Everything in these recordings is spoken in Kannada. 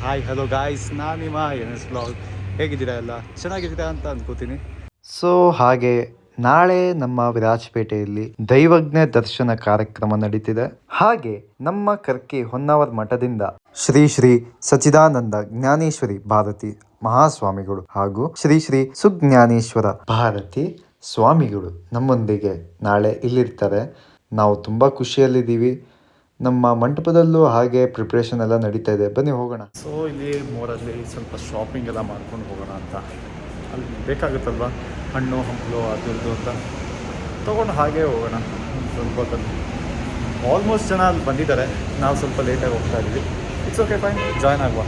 ಹಾಯ್ ಹಲೋ ಗಾಯ್ಸ್, ನಾನು ನಿಮ್ಮ ಎಸ್ ಬ್ಲಾಗ್. ಹೇಗಿದ್ದೀರಾ? ಎಲ್ಲ ಚೆನ್ನಾಗಿದ್ದೀರಾ ಅಂತ ಅಂದ್ಕೋತೀನಿ. ಸೊ ಹಾಗೆ ನಾಳೆ ನಮ್ಮ ವಿರಾಜಪೇಟೆಯಲ್ಲಿ ದೈವಜ್ಞ ದರ್ಶನ ಕಾರ್ಯಕ್ರಮ ನಡೀತಿದೆ. ಹಾಗೆ ನಮ್ಮ ಕರ್ಕಿ ಹೊನ್ನಾವರ್ ಮಠದಿಂದ ಶ್ರೀ ಶ್ರೀ ಸಚ್ಚಿದಾನಂದ ಜ್ಞಾನೇಶ್ವರಿ ಭಾರತಿ ಮಹಾಸ್ವಾಮಿಗಳು ಹಾಗೂ ಶ್ರೀ ಶ್ರೀ ಸುಜ್ಞಾನೇಶ್ವರ ಭಾರತಿ ಸ್ವಾಮಿಗಳು ನಮ್ಮೊಂದಿಗೆ ನಾಳೆ ಇಲ್ಲಿರ್ತಾರೆ. ನಾವು ತುಂಬ ಖುಷಿಯಲ್ಲಿದ್ದೀವಿ. ನಮ್ಮ ಮಂಟಪದಲ್ಲೂ ಹಾಗೆ ಪ್ರಿಪ್ರೇಷನ್ ಎಲ್ಲ ನಡೀತಾ ಇದೆ. ಬನ್ನಿ ಹೋಗೋಣ. ಸೊ ಇಲ್ಲಿ ಮೋರಲ್ಲಿ ಸ್ವಲ್ಪ ಶಾಪಿಂಗ್ ಎಲ್ಲ ಮಾಡ್ಕೊಂಡು ಹೋಗೋಣ ಅಂತ. ಅಲ್ಲಿ ಬೇಕಾಗುತ್ತಲ್ವ ಹಣ್ಣು ಹಂಪಲು ಅದು ಅಂತ ತೊಗೊಂಡು ಹಾಗೆ ಹೋಗೋಣ. ಸ್ವಲ್ಪ ಆಲ್ಮೋಸ್ಟ್ ಜನ ಅಲ್ಲಿ ಬಂದಿದ್ದಾರೆ. ನಾವು ಸ್ವಲ್ಪ ಲೇಟಾಗಿ ಹೋಗ್ತಾ ಇದ್ದೀವಿ. ಇಟ್ಸ್ ಓಕೆ, ಫೈನ್, ಜಾಯ್ನ್ ಆಗುವ.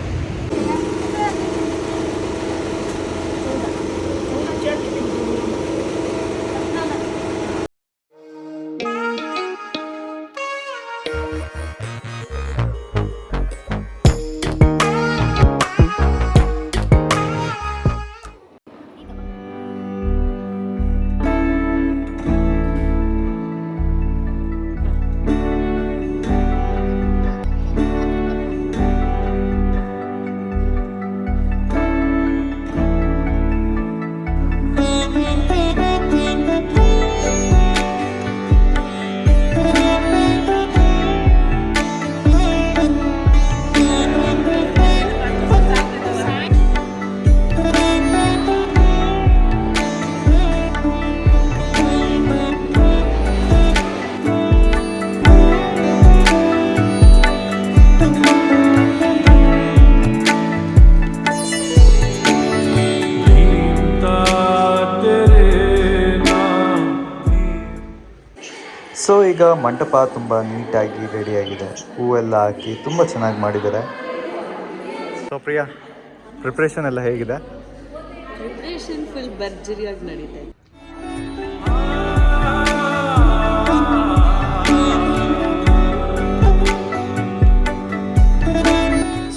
ಸೊ ಈಗ ಮಂಟಪ ತುಂಬ ನೀಟಾಗಿ ರೆಡಿಯಾಗಿದೆ. ಹೂವೆಲ್ಲ ಹಾಕಿ ತುಂಬ ಚೆನ್ನಾಗಿ ಮಾಡಿದ್ದಾರೆ. ಸೊ ಪ್ರಿಯಾ, ಪ್ರಿಪ್ರೇಷನ್ ಎಲ್ಲ ಹೇಗಿದೆ? ಪ್ರಿಪ್ರೇಷನ್ ಫುಲ್ ಭರ್ಜರಿಯಾಗಿ ನಡೀತಾ ಇದೆ.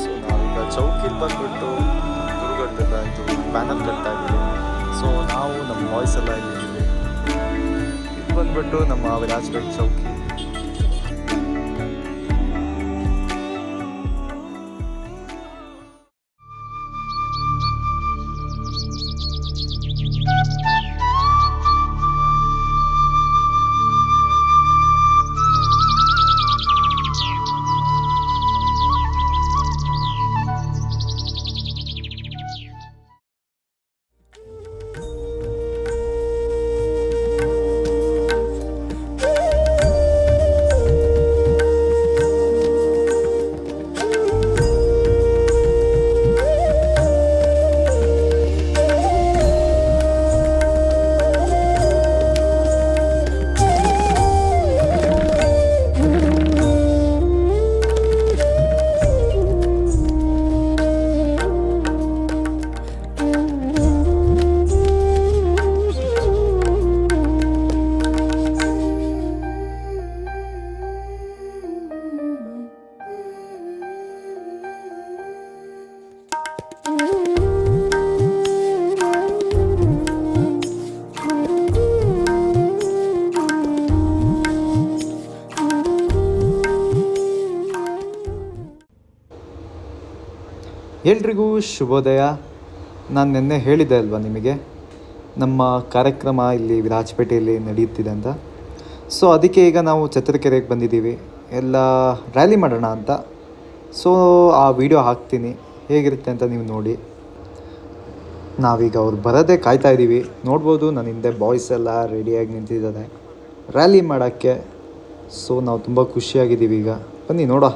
ಸೊ ನಾವೀಗ ಚೌಕಿಲಿ ಬಂದ್ಬಿಟ್ಟು ಗುರುಗಳದ್ದೆಲ್ಲ ಇದು ಬ್ಯಾನರ್ ಕಟ್ತಾ ಇದ್ದೀವಿ. ಸೊ ನಾವು ನಮ್ಮ ವಾಯ್ಸ್ ಎಲ್ಲ ಇಲ್ಲಿದ್ದೀವಿ. ಇದು ಬಂದ್ಬಿಟ್ಟು ನಮ್ಮ ವಿರಾಜಪೇಟೆ ಚೌಕಿ. ಎಲ್ರಿಗೂ ಶುಭೋದಯ. ನಾನು ನಿನ್ನೆ ಹೇಳಿದ್ದೆ ಅಲ್ವಾ ನಿಮಗೆ, ನಮ್ಮ ಕಾರ್ಯಕ್ರಮ ಇಲ್ಲಿ ವಿರಾಜಪೇಟೆಯಲ್ಲಿ ನಡೆಯುತ್ತಿದೆ ಅಂತ. ಸೊ ಅದಕ್ಕೆ ಈಗ ನಾವು ಛತ್ರಕೆರೆಗೆ ಬಂದಿದ್ದೀವಿ, ಎಲ್ಲ ರ್ಯಾಲಿ ಮಾಡೋಣ ಅಂತ. ಸೊ ಆ ವಿಡಿಯೋ ಹಾಕ್ತೀನಿ, ಹೇಗಿರುತ್ತೆ ಅಂತ ನೀವು ನೋಡಿ. ನಾವೀಗ ಅವ್ರು ಬರೋದೇ ಕಾಯ್ತಾ ಇದ್ದೀವಿ. ನೋಡ್ಬೋದು ನನ್ನ ಹಿಂದೆ ಬಾಯ್ಸ್ ಎಲ್ಲ ರೆಡಿಯಾಗಿ ನಿಂತಿದ್ದಾರೆ ರ್ಯಾಲಿ ಮಾಡೋಕ್ಕೆ. ಸೊ ನಾವು ತುಂಬ ಖುಷಿಯಾಗಿದ್ದೀವಿ. ಈಗ ಬನ್ನಿ ನೋಡ.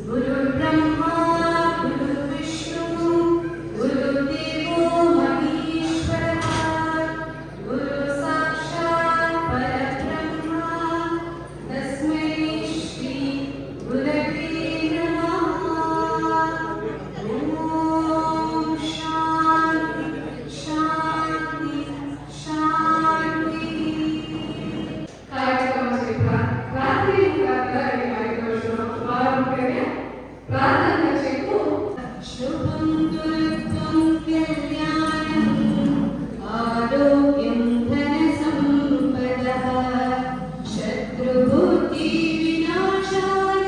गुरुर्ब्रह्मा गुरुर्विष्णु गुरुर्देवो महेश्वरः गुरु साक्षात् परब्रह्मा तस्मै श्री गुरवे नमः। ॐ शान्ति शान्ति शान्ति। कार्यक्रम से रात्रि प्रार्थना చేస్తూ శుభం దుర్గం కళ్యాణం ఆరోగ్యం ధన సంపదః శత్రుబుద్ధి వినాశాయ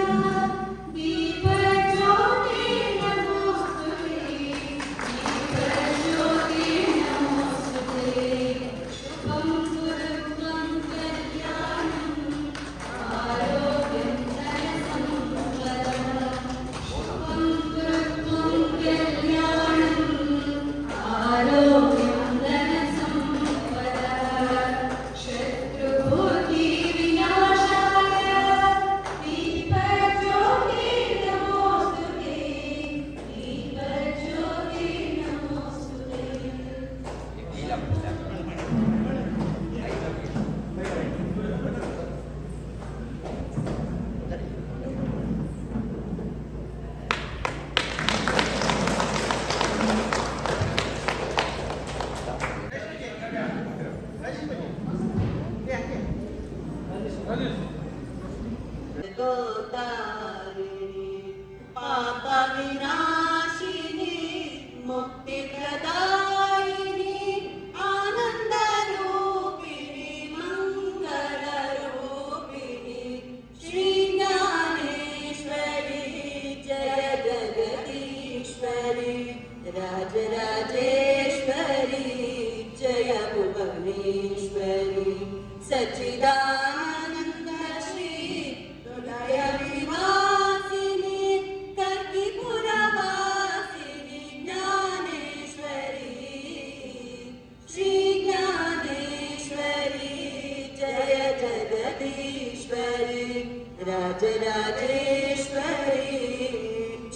దీపజ్యోతి నమోస్తుతే దీపజ్యోతి నమోస్తుతే శుభం దుర్గం కళ్యాణం ఆరోగ్యం ధన సంపదః पाप विनाशिनी मुक्ति प्रदायिनी आनंद रूपिणी मंगल रूपिणी श्री ज्ञानेश्वरी जय जगदीश्वरी राजराजेश्वरी जय भुवनेश्वरी सच्चिदानंद श्री हृदय विवासिनी कर्पूरवासिनी ज्ञानेश्वरी श्री ज्ञानेश्वरी जय जगदीश्वरी राजराजेश्वरी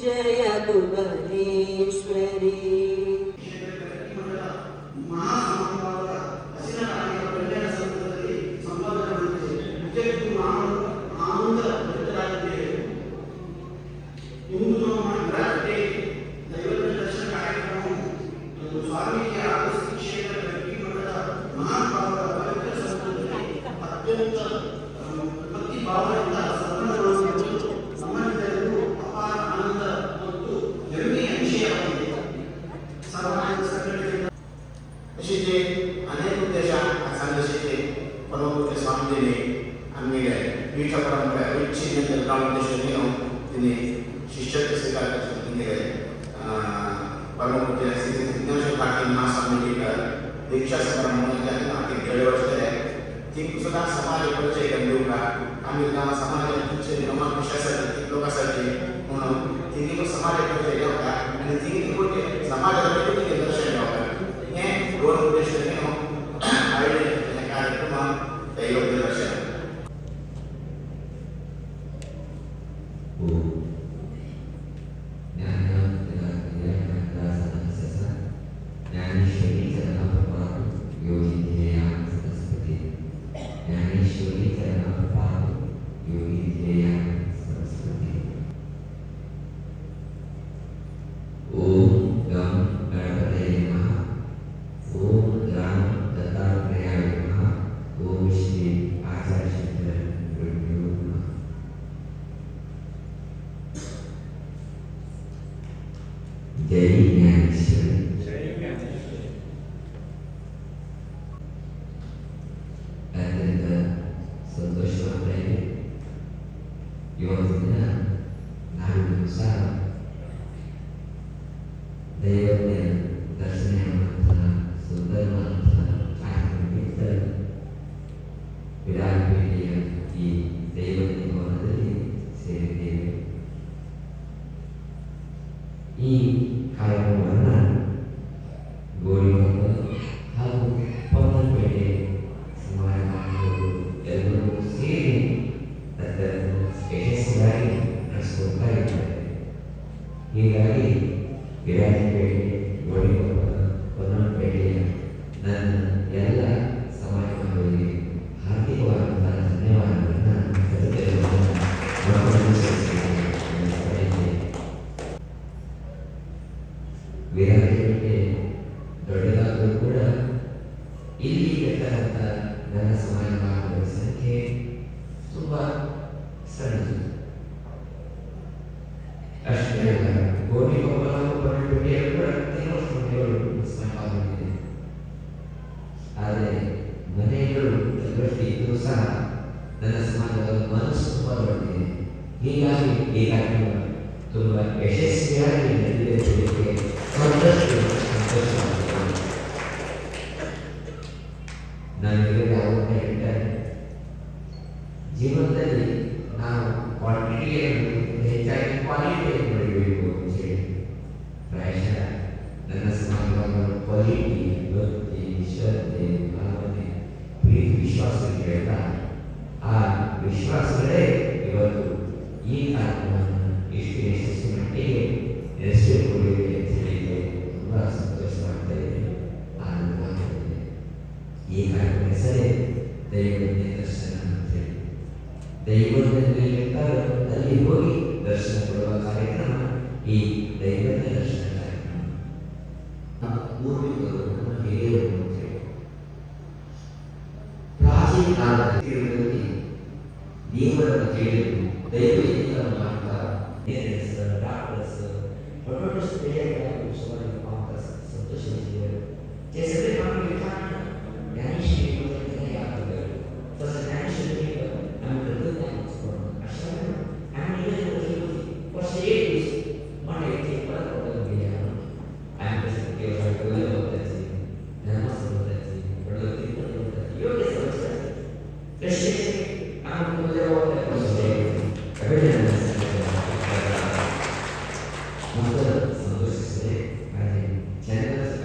जय भुवनेश्वरी। अशी जे अनेक उद्देशान सांगले परमपूज्य स्वामीजीने आम्ही पीठ परंपरा इच्छित उद्देशाने तिने शिष्यत्व स्वीकार केले परमपूज्य श्री ज्ञानेश्वर पाटील महास्वामी दीक्षा समारंभ ती सुद्धा समाज परिचय देऊ का आम्ही समाजाचे कशासाठी लोकांसाठी म्हणून तिने समाज परिचय देऊ का आणि तिने समाजाला दर्शन देऊ का हे दोन उद्देशाने आयोजित कार्यक्रम दैवज्ञ दर्शन जय ज्ञानेश्वर अत्यंत संतोष वाटले योजना नानुसार दैवज्ञ दर्शनार्थ सुंदर आनंदित विराट पेढी ಹೀಗಾಗಿ ಈ ಕಾರ್ಯಕ್ರಮ ತುಂಬ ಯಶಸ್ವಿಯಾಗಿ ನಡೆದಿದೆ ಎಂಬುದಕ್ಕೆ ಮತ್ತಷ್ಟು ಸಂತೋಷವಾಗಿದೆ. ನಾನು ಯಾವಾಗ ಹೇಳ್ತಾರೆ, ಜೀವನದಲ್ಲಿ ನಾವು ಕ್ವಾಂಟಿಟಿಯನ್ನು ಹೆಚ್ಚಾಗಿ ಕ್ವಾಲಿಟಿಯನ್ನು ಪಡೆಯಬೇಕು ಅಂತ ಹೇಳಿ ಪ್ರಾಯಶಃ ನನ್ನ ಸಮಾಜವನ್ನು ಕ್ವಾಲಿಟಿ, ಭಕ್ತಿ, ಶ್ರದ್ಧೆ, ಭಾವನೆ, ಪ್ರೀತಿ, ವಿಶ್ವಾಸಗಳಿಗೆಲ್ಲ ಆ ವಿಶ್ವಾಸಗಳೇ ಇವತ್ತು ಈ ಕಾರ್ಯಕ್ರಮವನ್ನು ಇಷ್ಟು ಯಶಸ್ವಿ ಮಟ್ಟಿಗೆ ನಡೆಸಿಕೊಂಡಿದೆ ಅಂತ ಹೇಳಿದ್ರೆ ತುಂಬ ಸಂತೋಷವಾಗ್ತಾ ಇದೆ, ಆನಂದವಾಗ್ತಾ. ಈ ಕಾರ್ಯಕ್ರಮ ಹೆಸರೇ ದೈವಜ್ಞ ದರ್ಶನ ಅಂತ ಹೇಳಿ. ದೈವಜ್ಞರಿರ್ತಾರೋ ಅಲ್ಲಿ ಹೋಗಿ ದರ್ಶನ ಕೊಡುವ ಕಾರ್ಯಕ್ರಮ ಈ ದೈವಜ್ಞ ದರ್ಶನ ಕಾರ್ಯಕ್ರಮ. ನಮ್ಮ ಪೂರ್ವಿಕರು, ನಮ್ಮ ಹಿರಿಯರು ಅಂತ ಹೇಳಿ ಪ್ರಾಚೀನ ಕಾಲದಲ್ಲಿ ದೇವರನ್ನು ಕೇಳಿದ್ರು, ದೈವಜ್ಞರನ್ನು ಮಾಡ್ತಾರೆ, ಡಾಕ್ಟರ್ಸ್, ದೊಡ್ಡ ಸ್ಪೆಷಲ್ ಸಂತೋಷಿಸಿದರು. जैसे हम विचार ज्ञानेश्वरी योजना याद करें तो ज्ञानेश्वरी हम करते हैं उसको अच्छा हम ये होती और से एक मन एक पर प्रॉब्लम भी है हम कैसे के और कोई होता है नमस होता है प्रगति होता है योग समझता है कैसे हम को जो होता है उससे कभी नहीं मतलब संतोष से आज चैनल से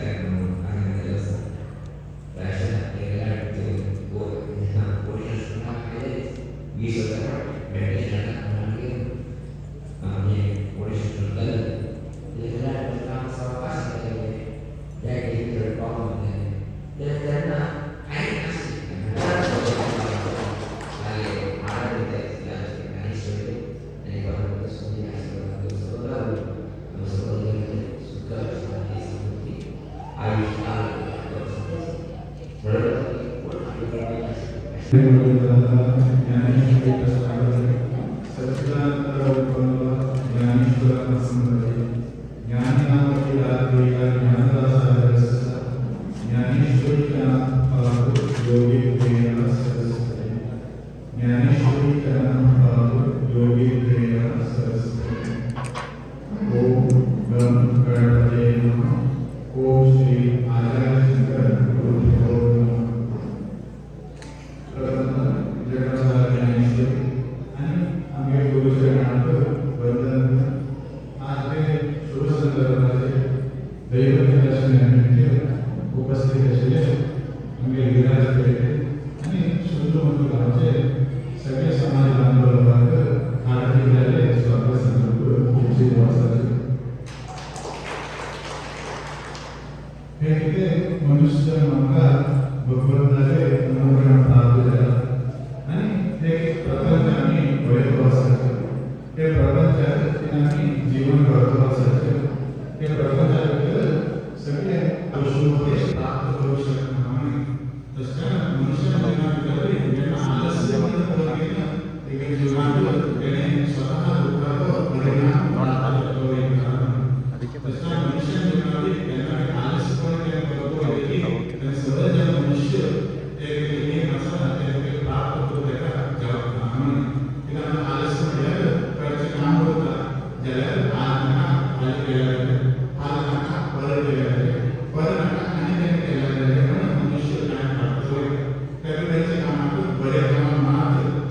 बड़े प्रमाण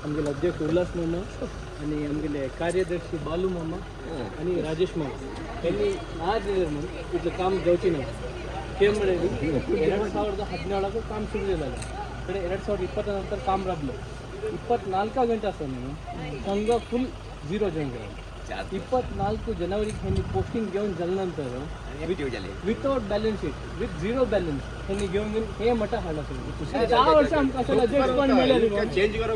आमगेले अध्यक्ष उल्हास मामा आणि आमगेले कार्यदर्शी बालू मामा आणि राजेश मामा यांनी आज इथलं काम जावची ना केम म्हणाली 2017 काम सुरू झालं ಕಡೆ 2020 ನಂತರ काम राबलं 24 ಗಂಟೆ ಅಷ್ಟೇ ಸಂಘ ಫುಲ್ 0 ಜನಗಳು 24 ಜನವರಿಗೆ ह्यांनी पोस्टिंग घेऊन झाल्यानंतर without balance sheet with 0 balance ह्यांनी घेऊन हे मठ हाडला 4 वर्ष आमकां अशें अध्यक्ष पण मेळ्ळे चेंज करो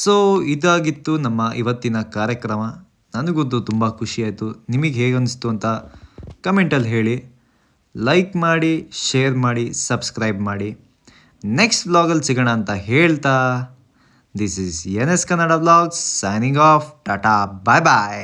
ಸೊ ಇದಾಗಿತ್ತು ನಮ್ಮ ಇವತ್ತಿನ ಕಾರ್ಯಕ್ರಮ. ನನಗಂತೂ ತುಂಬ ಖುಷಿಯಾಯಿತು. ನಿಮಗೆ ಹೇಗೆ ಅನಿಸ್ತು ಅಂತ ಕಮೆಂಟಲ್ಲಿ ಹೇಳಿ. ಲೈಕ್ ಮಾಡಿ, ಶೇರ್ ಮಾಡಿ, ಸಬ್ಸ್ಕ್ರೈಬ್ ಮಾಡಿ. ನೆಕ್ಸ್ಟ್ ವ್ಲಾಗಲ್ಲಿ ಸಿಗೋಣ ಅಂತ ಹೇಳ್ತಾ, this is NS Kannada vlogs signing off. ಟಾಟಾ, ಬಾಯ್ ಬಾಯ್.